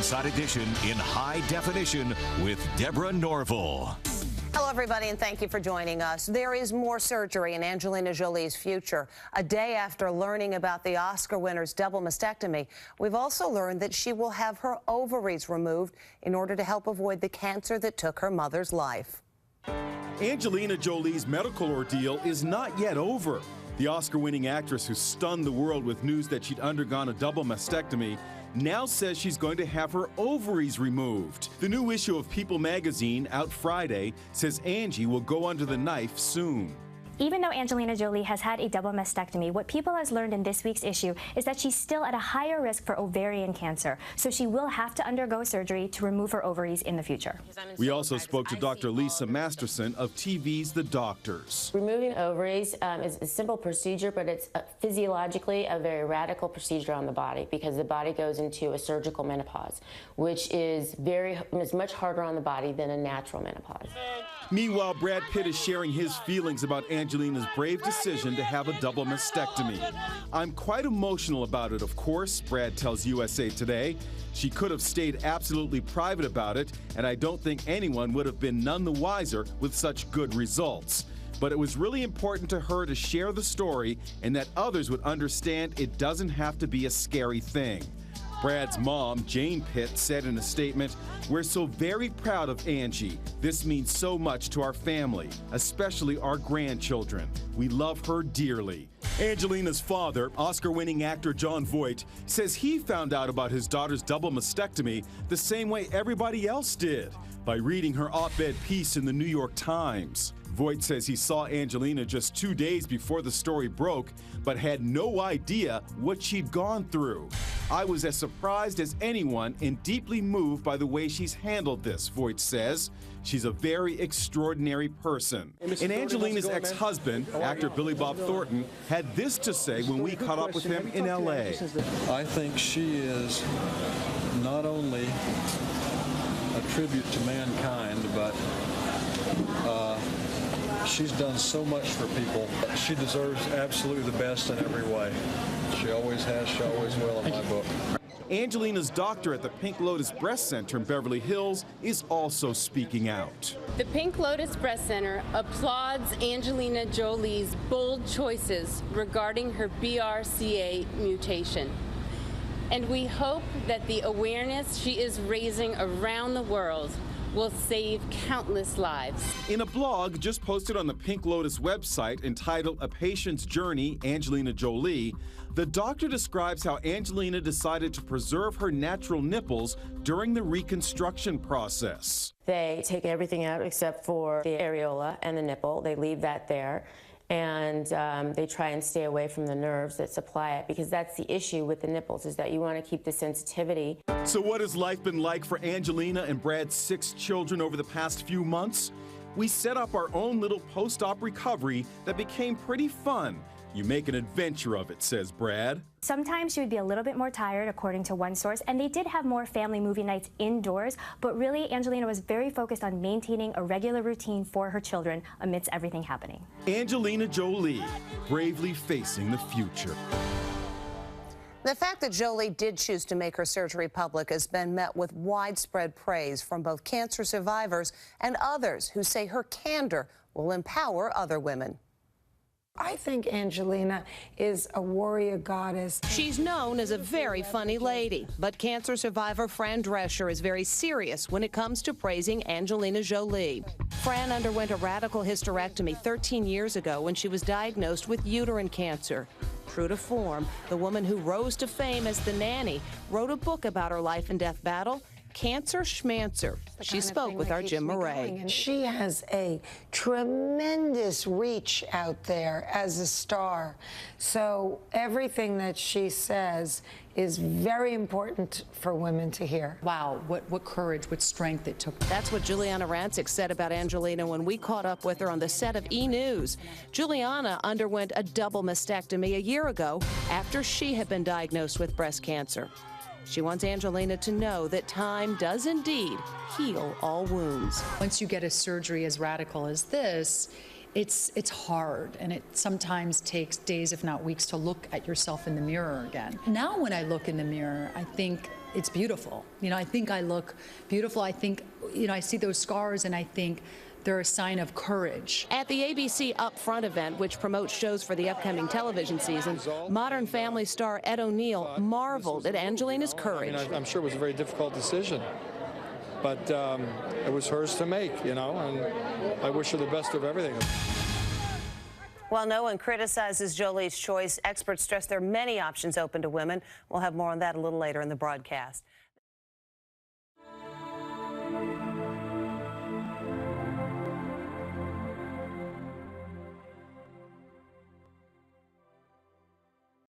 Inside Edition in high definition with Deborah Norville. Hello, everybody, and thank you for joining us. There is more surgery in Angelina Jolie's future. A day after learning about the Oscar winner's double mastectomy, we've also learned that she will have her ovaries removed in order to help avoid the cancer that took her mother's life. Angelina Jolie's medical ordeal is not yet over. The Oscar-winning actress who stunned the world with news that she'd undergone a double mastectomy now says she's going to have her ovaries removed. The new issue of People magazine, out Friday, says Angie will go under the knife soon. Even though Angelina Jolie has had a double mastectomy, what People has learned in this week's issue is that she's still at a higher risk for ovarian cancer, so she will have to undergo surgery to remove her ovaries in the future. We also spoke to Dr. Lisa Masterson of TV's The Doctors. Removing ovaries is a simple procedure, but it's physiologically a very radical procedure on the body because the body goes into a surgical menopause, which is much harder on the body than a natural menopause. Meanwhile, Brad Pitt is sharing his feelings about Angelina's brave decision to have a double mastectomy. "I'm quite emotional about it, of course," Brad tells USA Today. "She could have stayed absolutely private about it, and I don't think anyone would have been none the wiser with such good results. But it was really important to her to share the story and that others would understand it doesn't have to be a scary thing." Brad's mom, Jane Pitt, said in a statement, "We're so very proud of Angie. This means so much to our family, especially our grandchildren. We love her dearly." Angelina's father, Oscar-winning actor Jon Voight, says he found out about his daughter's double mastectomy the same way everybody else did, by reading her op-ed piece in the New York Times. Voight says he saw Angelina just 2 days before the story broke, but had no idea what she'd gone through. "I was as surprised as anyone and deeply moved by the way she's handled this," Voight says. "She's a very extraordinary person." And Angelina's ex-husband, actor Billy Bob Thornton, had this to say when we caught up with him in LA. "I think she is not only a tribute to mankind, but she's done so much for people. She deserves absolutely the best in every way. She always has, she always will in my book." Angelina's doctor at the Pink Lotus Breast Center in Beverly Hills is also speaking out. The Pink Lotus Breast Center applauds Angelina Jolie's bold choices regarding her BRCA mutation. And we hope that the awareness she is raising around the world will save countless lives. In a blog just posted on the Pink Lotus website entitled "A Patient's Journey, Angelina Jolie," the doctor describes how Angelina decided to preserve her natural nipples during the reconstruction process. They take everything out except for the areola and the nipple. They leave that there. And they try and stay away from the nerves that supply it, because that's the issue with the nipples, is that you want to keep the sensitivity. So what has life been like for Angelina and Brad's 6 children over the past few months? We set up our own little post-op recovery that became pretty fun. "You make an adventure of it," says Brad. Sometimes she would be a little bit more tired, according to one source, and they did have more family movie nights indoors, but really Angelina was very focused on maintaining a regular routine for her children amidst everything happening. Angelina Jolie, bravely facing the future. The fact that Jolie did choose to make her surgery public has been met with widespread praise from both cancer survivors and others who say her candor will empower other women. I think Angelina is a warrior goddess. She's known as a very funny lady, but cancer survivor Fran Drescher is very serious when it comes to praising Angelina Jolie. Fran underwent a radical hysterectomy 13 years ago when she was diagnosed with uterine cancer. True to form, the woman who rose to fame as the nanny wrote a book about her life and death battle, Cancer Schmancer. She spoke with our Jim Murray. And she has a tremendous reach out there as a star. So everything that she says is very important for women to hear. Wow, what courage, what strength it took. That's what Juliana Rancic said about Angelina when we caught up with her on the set of E! News. Juliana underwent a double mastectomy a year ago after she had been diagnosed with breast cancer. She wants Angelina to know that time does indeed heal all wounds. Once you get a surgery as radical as this, it's hard, and it sometimes takes days, if not weeks, to look at yourself in the mirror again. Now when I look in the mirror, I think it's beautiful. You know, I think I look beautiful. I think, you know, I see those scars and I think they're a sign of courage. At the ABC Upfront event, which promotes shows for the upcoming television season, Modern Family star Ed O'Neill marveled at Angelina's courage. I mean, I'm sure it was a very difficult decision, but it was hers to make, you know, and I wish her the best of everything. While no one criticizes Jolie's choice, experts stress there are many options open to women. We'll have more on that a little later in the broadcast.